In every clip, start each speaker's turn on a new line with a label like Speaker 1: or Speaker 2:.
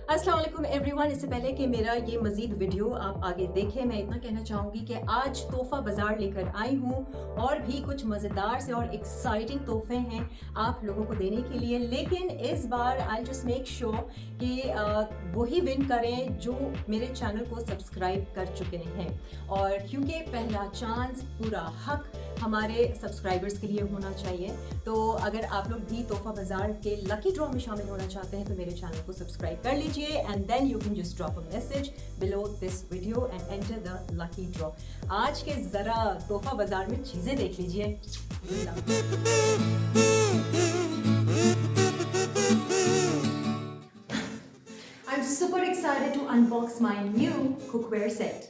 Speaker 1: अस्सलाम वालेकुम एवरीवन। इससे पहले कि मेरा ये मज़ीद वीडियो आप आगे देखें, मैं इतना कहना चाहूँगी कि आज तोहफ़ा बाज़ार लेकर आई हूँ और भी कुछ मज़ेदार से और एक्साइटिंग तोहफ़े हैं आप लोगों को देने के लिए। लेकिन इस बार आई जस्ट मेक श्योर कि वही विन करें जो मेरे चैनल को सब्सक्राइब कर चुके हैं, और क्योंकि पहला चांस पूरा हक हमारे सब्सक्राइबर्स के लिए होना चाहिए। तो अगर आप लोग भी तोहफ़ा बाज़ार के लकी ड्रॉ में शामिल होना चाहते हैं तो मेरे चैनल को सब्सक्राइब कर लीजिए, and then you can just drop a message below this video and enter the lucky draw. आज के ज़रा तोहफ़ा बाज़ार में चीज़ें देख लीजिए। I'm super excited to unbox my new cookware set.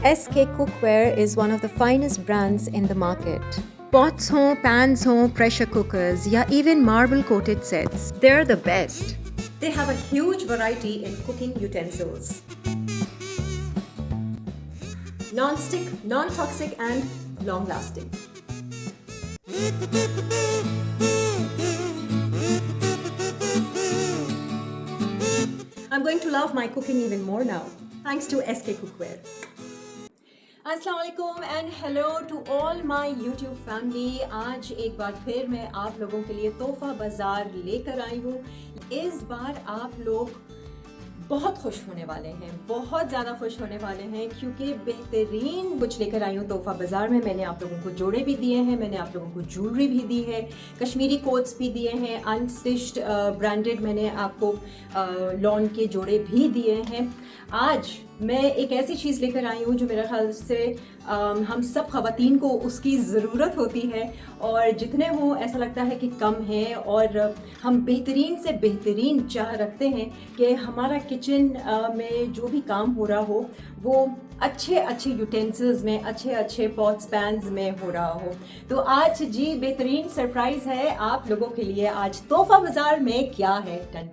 Speaker 1: SK Cookware is one of the finest brands in the market. Pots ho, pans ho, pressure cookers, या even marble coated sets, they're the best. They have a huge variety in cooking utensils. Non-stick, non-toxic and long-lasting. I'm going to love my cooking even more now, thanks to SK Cookware. अस्सलाम वालेकुम and hello to all my YouTube family. आज एक बार फिर मैं आप लोगों के लिए तोहफ़ा बाज़ार लेकर आई हूँ। इस बार आप लोग बहुत खुश होने वाले हैं, बहुत ज़्यादा खुश होने वाले हैं, क्योंकि बेहतरीन कुछ लेकर आई हूँ तोहफ़ा बाज़ार में। मैंने आप लोगों को जोड़े भी दिए हैं, मैंने आप लोगों को ज्वेलरी भी दी है, कश्मीरी कोट्स भी दिए हैं, अनस्टिच्ड ब्रांडेड मैंने आपको लॉन के जोड़े भी दिए हैं। आज मैं एक ऐसी चीज़ लेकर आई हूँ जो मेरे ख्याल से हम सब ख़वातीन को उसकी ज़रूरत होती है, और जितने हो ऐसा लगता है कि कम है, और हम बेहतरीन से बेहतरीन चाह रखते हैं कि हमारा किचन में जो भी काम हो रहा हो वो अच्छे अच्छे यूटेंसिल्स में, अच्छे अच्छे पॉट्स पैन्स में हो रहा हो। तो आज जी बेहतरीन सरप्राइज़ है आप लोगों के लिए। आज तोहफ़ा बाज़ार में क्या है, टन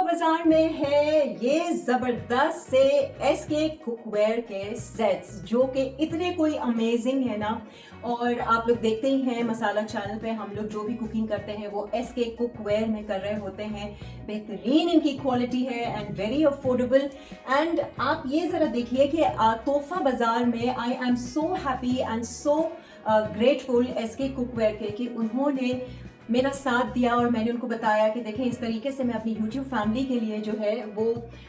Speaker 1: बाज़ार में है ये ज़बरदस्त से SK कुकवेयर के सेट्स, जो कि इतने कोई अमेजिंग है ना। और आप लोग देखते ही हैं मसाला चैनल पे हम लोग जो भी कुकिंग करते हैं वो SK कुकवेयर में कर रहे होते हैं। बेहतरीन इनकी क्वालिटी है एंड वेरी अफोर्डेबल। एंड आप ये ज़रा देखिए कि तोहफ़ा बाज़ार में I am so happy and so grateful SK cookware के कि उन्होंने मेरा साथ दिया, और मैंने उनको बताया कि देखें इस तरीके से मैं अपनी YouTube फैमिली के लिए जो है वो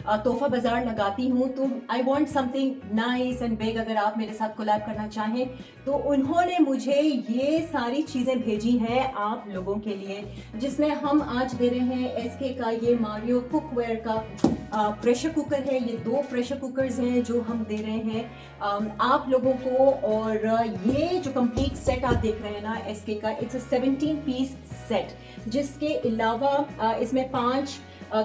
Speaker 1: तोहफ़ा बाज़ार लगाती हूँ, तो I want something nice and big. अगर आप मेरे साथ कोलैब करना चाहें तो उन्होंने मुझे ये सारी चीज़ें भेजी हैं आप लोगों के लिए, जिसमें हम आज दे रहे हैं SK का ये मारियो कुकवेयर का प्रेशर कुकर है। ये 2 प्रेशर कुकर्स हैं जो हम दे रहे हैं आप लोगों को। और ये जो कंप्लीट सेट आप देख रहे हैं ना SK का, इट्स अ 17 पीस सेट, जिसके अलावा इसमें 5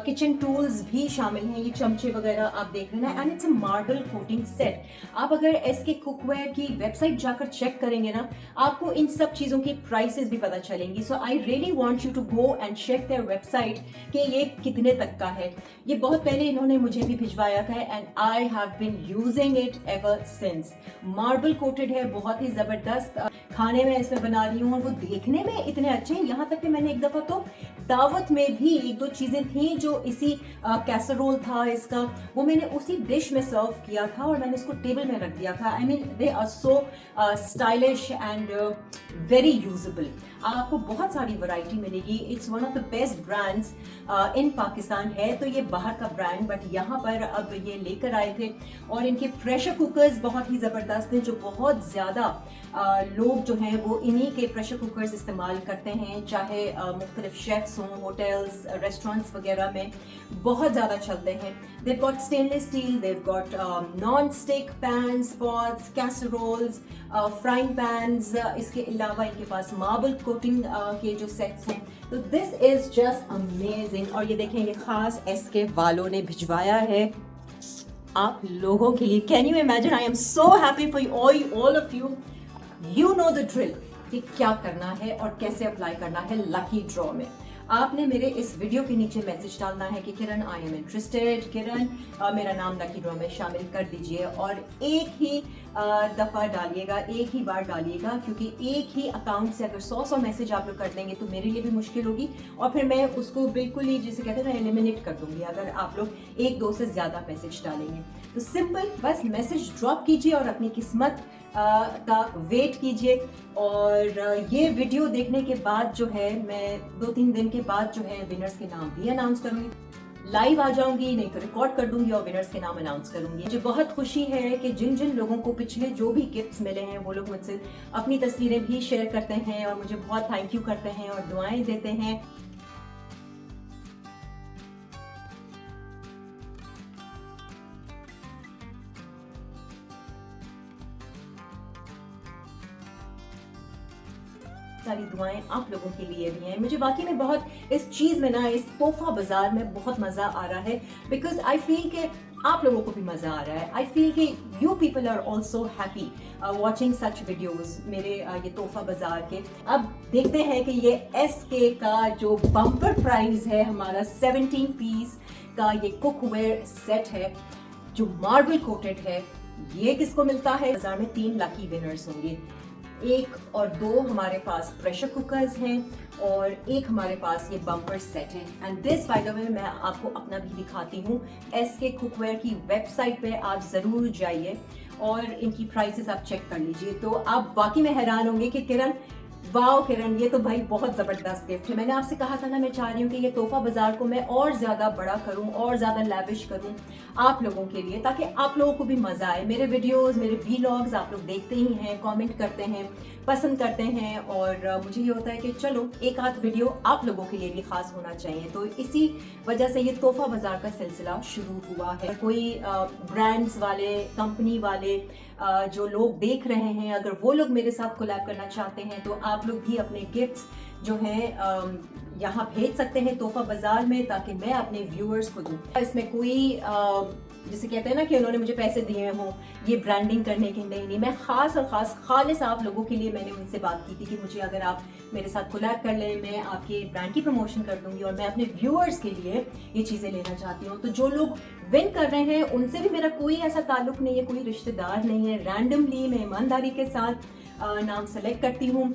Speaker 1: किचन टूल्स भी शामिल हैं। ये चमचे वगैरह आप देख रहे हैं, and it's a marble coating set. आप अगर SK कुकवेयर की वेबसाइट जाकर चेक करेंगे ना, आपको इन सब चीज़ों की प्राइसेस भी पता चलेंगी। So I really want you to go and check their website कि ये कितने तक का है। ये बहुत पहले इन्होंने मुझे भी भिजवाया था and I have been using it ever since. Marble coated है, बहुत ही ज़बरदस्त खाने में इसमें बना रही हूँ, और वो देखने में इतने अच्छे हैं। यहाँ तक कि मैंने एक दफ़ा तो दावत में भी 1-2 चीज़ें थी जो इसी कैसरोल था इसका, वो मैंने उसी डिश में सर्व किया था और मैंने इसको टेबल में रख दिया था। I mean they are so stylish and very usable. आपको बहुत सारी वैरायटी मिलेगी। It's one of the best brands in Pakistan है, तो ये बाहर का ब्रांड, बट यहाँ पर अब ये लेकर आए थे। और इनके प्रेशर कुकर्स बहुत ही ज़बरदस्त हैं, जो बहुत ज़्यादा लोग जो हैं वो इन्हीं के प्रेशर कुकर्स इस्तेमाल करते हैं, चाहे मुख्तलिफ शेफ्स हों, होटल्स, रेस्टोरेंट्स वगैरह में बहुत ज़्यादा चलते हैं। they've got stainless steel, they've got non-stick pans, pots, casseroles, frying pans, इसके अलावा इनके पास मार्बल कोटिंग के जो सेट्स हैं। तो दिस इज़ जस्ट अमेजिंग। और ये देखें, ये ख़ास SK वालों ने भिजवाया है आप लोगों के लिए। Can you imagine? I am so happy for all of you. You know the drill कि क्या करना है और कैसे अप्लाई करना है लकी ड्रॉ में। आपने मेरे इस वीडियो के नीचे मैसेज डालना है कि किरण आई एम इंटरेस्टेड, किरण मेरा नाम लकी ड्रॉ में शामिल कर दीजिए, और एक ही दफ़ा डालिएगा, एक ही बार डालिएगा, क्योंकि एक ही अकाउंट से अगर 100 मैसेज आप लोग कर देंगे तो मेरे लिए भी मुश्किल होगी, और फिर मैं उसको बिल्कुल ही जिसे कहते हैं ना एलिमिनेट कर दूंगी अगर आप लोग 1-2 से ज़्यादा मैसेज डालेंगे। तो सिंपल बस मैसेज ड्रॉप कीजिए और अपनी किस्मत का वेट कीजिए। और ये वीडियो देखने के बाद जो है मैं 2-3 दिन के बाद जो है विनर्स के नाम भी अनाउंस करूंगी, लाइव आ जाऊंगी, नहीं तो रिकॉर्ड कर दूंगी और विनर्स के नाम अनाउंस करूंगी। मुझे बहुत खुशी है कि जिन जिन लोगों को पिछले जो भी गिफ्ट्स मिले हैं वो लोग मुझसे अपनी तस्वीरें भी शेयर करते हैं और मुझे बहुत थैंक यू करते हैं और दुआएं देते हैं। सारी दुआएं आप लोगों के लिए भी हैं। मुझे वाकई में बहुत इस चीज़ में ना, इस तोहफा बाजार में बहुत मज़ा आ रहा है, बिकॉज आई फील कि आप लोगों को भी मज़ा आ रहा है। आई फील कि you people are also happy watching such videos मेरे ये तोहफा बाजार के। अब देखते हैं कि ये SK का जो बम्पर प्राइज है हमारा 17 पीस का ये कुकवेयर सेट है जो मार्बल कोटेड है, ये किसको मिलता है। बाजार में 3 लकी विनर्स होंगे, 1 और 2 हमारे पास प्रेशर कुकर्स हैं और 1 हमारे पास ये बम्पर सेट है। And this by the way मैं आपको अपना भी दिखाती हूँ। SK कुकवेयर की वेबसाइट पे आप ज़रूर जाइए और इनकी प्राइसेस आप चेक कर लीजिए, तो आप वाकई में हैरान होंगे कि किरण, वाओ किरण, ये तो भाई बहुत ज़बरदस्त गिफ्ट है। मैंने आपसे कहा था ना, मैं चाह रही हूँ कि ये तोहफा बाजार को मैं और ज़्यादा बड़ा करूँ और ज़्यादा लैविश करूँ आप लोगों के लिए, ताकि आप लोगों को भी मज़ा आए। मेरे वीडियोस, मेरे व्लॉग्स आप लोग देखते ही हैं, कमेंट करते हैं, पसंद करते हैं, और मुझे ये होता है कि चलो एक आध वीडियो आप लोगों के लिए भी ख़ास होना चाहिए। तो इसी वजह से ये तोहफा बाजार का सिलसिला शुरू हुआ है। कोई ब्रांड्स वाले, कंपनी वाले जो लोग देख रहे हैं, अगर वो लोग मेरे साथ कोलैब करना चाहते हैं तो आप लोग भी अपने गिफ्ट्स जो हैं यहाँ भेज सकते हैं तोहफा बाजार में, ताकि मैं अपने व्यूअर्स को दूँ। इसमें कोई जिसे कहते हैं ना कि उन्होंने मुझे पैसे दिए हों ये ब्रांडिंग करने के, नहीं, मैं ख़ास और ख़ास खालिस आप लोगों के लिए मैंने उनसे बात की थी कि मुझे अगर आप मेरे साथ कोलैब कर लें, मैं आपके ब्रांड की प्रमोशन कर दूंगी और मैं अपने व्यूअर्स के लिए ये चीज़ें लेना चाहती हूँ। तो जो लोग विन कर रहे हैं उनसे भी मेरा कोई ऐसा ताल्लुक नहीं है, कोई रिश्तेदार नहीं है। रैंडमली मैं ईमानदारी के साथ नाम सेलेक्ट करती हूँ,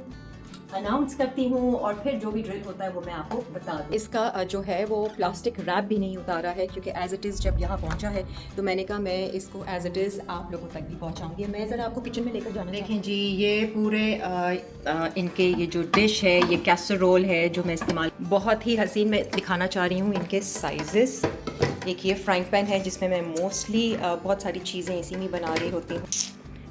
Speaker 1: अनाउंस करती हूँ, और फिर जो भी ड्रिल होता है वो मैं आपको बता दूँ। इसका जो है वो प्लास्टिक रैप भी नहीं उतारा है, क्योंकि एज इट इज़ जब यहाँ पहुँचा है तो मैंने कहा मैं इसको एज इट इज़ आप लोगों तक भी पहुँचाऊँगी। मैं ज़रा आपको किचन में लेकर जाना देखें जी। ये पूरे इनके ये जो डिश है, ये कैसरोल है जो मैं इस्तेमाल, बहुत ही हसीन मैं दिखाना चाह रही हूँ इनके साइजेस। एक ये फ्राइंग पैन है जिसमें मैं मोस्टली बहुत सारी चीज़ें इसी में बना रही होती हूँ।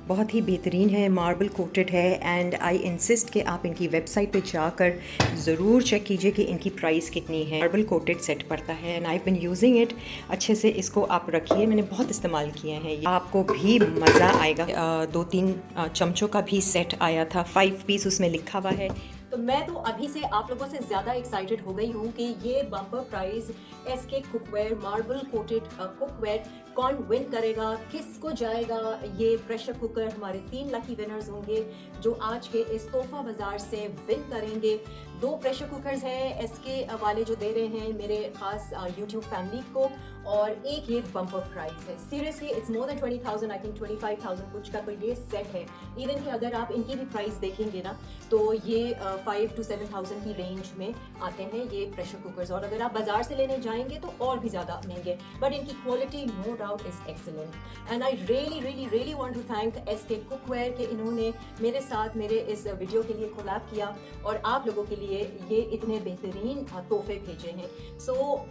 Speaker 1: बहुत ही बेहतरीन है, मार्बल कोटेड है, एंड आई इंसिस्ट कि आप इनकी वेबसाइट पे जाकर ज़रूर चेक कीजिए कि इनकी प्राइस कितनी है। मार्बल कोटेड सेट पड़ता है and I been using it. अच्छे से इसको आप रखिए, मैंने बहुत इस्तेमाल किए हैं, आपको भी मज़ा आएगा। 2-3 चमचों का भी सेट आया था, 5 पीस उसमें लिखा हुआ है। तो मैं तो अभी से आप लोगों से ज़्यादा एक्साइटेड हो गई हूँ कि ये bumper prize SK cookware marble coated cookware कौन विन करेगा, किसको जाएगा ये प्रेशर कुकर। हमारे 3 लकी विनर्स होंगे जो आज के इस तोहफा बाजार से विन करेंगे। 2 प्रेशर कुकर्स हैं SK वाले जो दे रहे हैं मेरे खास YouTube फैमिली को, और एक ये बम्पर प्राइस है। Seriously it's more than 20,000, I think 25,000 कुछ का तो ये सेट है। इवन कि अगर आप इनकी भी प्राइस देखेंगे ना तो ये 5 to 7,000 की रेंज में आते हैं ये प्रेशर कुकर्स, और अगर आप बाजार से लेने जाएंगे तो और भी ज़्यादा महंगे, बट इनकी quality no doubt is excellent. And I really want to thank SK cookware कि इन्होंने मेरे साथ मेरे इस वीडियो के लिए कोलैब किया और आप लोगों के लिए ये इतने बेहतरीन तोहफे भेजे हैं। सो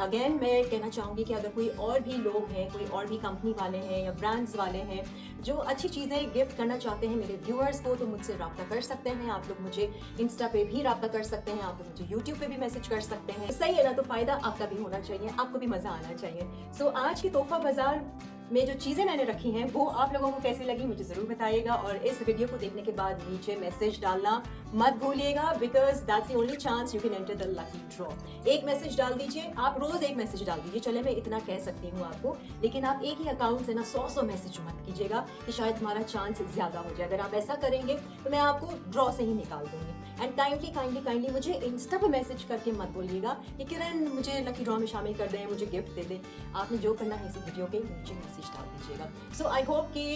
Speaker 1: अगेन मैं कहना चाहूँगी कि अगर कोई और भी लोग हैं, कोई और भी कंपनी वाले हैं या ब्रांड्स वाले हैं जो अच्छी चीज़ें गिफ्ट करना चाहते हैं मेरे व्यूअर्स को, तो मुझसे रब्ता कर सकते हैं। आप लोग मुझे इंस्टा पे भी रब्ता कर सकते हैं, आप लोग मुझे यूट्यूब पे भी मैसेज कर सकते हैं। सही है ना, तो फ़ायदा आपका भी होना चाहिए, आपको भी मज़ा आना चाहिए। सो आज की तोहफा बाजार में जो चीज़ें मैंने रखी हैं वो आप लोगों को कैसी लगी मुझे ज़रूर बताइएगा, और इस वीडियो को देखने के बाद नीचे मैसेज डालना मत भूलिएगा, because that's the only chance you can enter the lucky draw. एक मैसेज डाल दीजिए, आप रोज़ एक मैसेज डाल दीजिए, चले मैं इतना कह सकती हूँ आपको, लेकिन आप एक ही अकाउंट से ना 100 मैसेज मत कीजिएगा कि शायद हमारा चांस ज़्यादा हो जाए। अगर आप ऐसा करेंगे तो मैं आपको ड्रॉ से ही निकाल दूँगी। एंड काइंडली मुझे इंस्टा पे मैसेज करके मत बोलिएगा कि किरण मुझे लकी ड्रॉ में शामिल कर दें, मुझे गिफ्ट दे दें। आपने जो करना है इसी वीडियो के नीचे मैसेज डाल दीजिएगा। सो आई होप कि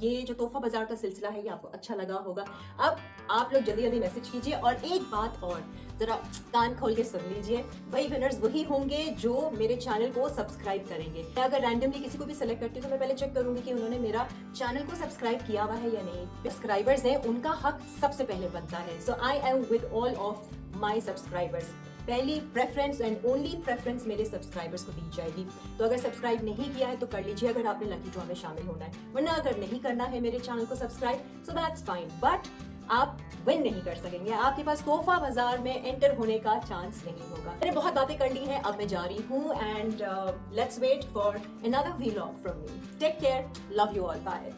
Speaker 1: ये जो तोहफा बाजार का सिलसिला है ये आपको अच्छा लगा होगा। अब आप लोग जल्दी जल्दी मैसेज कीजिए। और एक बात और, जरा कान खोल के सुन लीजिए, वही विनर्स वही होंगे जो मेरे चैनल को सब्सक्राइब करेंगे। मैं अगर रैंडमली किसी को भी सिलेक्ट करती हूँ तो मैं पहले चेक करूंगी कि उन्होंने मेरा चैनल को सब्सक्राइब किया हुआ है या नहीं। सब्सक्राइबर्स हैं, उनका हक सबसे पहले बनता है। So I am with all of my subscribers. पहली प्रेफरेंस एंड ओनली प्रेफरेंस मेरे सब्सक्राइबर्स को दी जाएगी। तो अगर सब्सक्राइब नहीं किया है तो कर लीजिए, अगर आपने लकी ड्रॉ में शामिल होना है। वरना अगर नहीं करना है मेरे चैनल को subscribe, so that's fine, but आप विन नहीं कर सकेंगे। आपके पास तोहफा बाजार में एंटर होने का चांस नहीं होगा। मैंने बहुत बातें कर ली हैं, अब मैं जा रही हूँ and let's wait for another vlog from me. Take care, love you all, bye.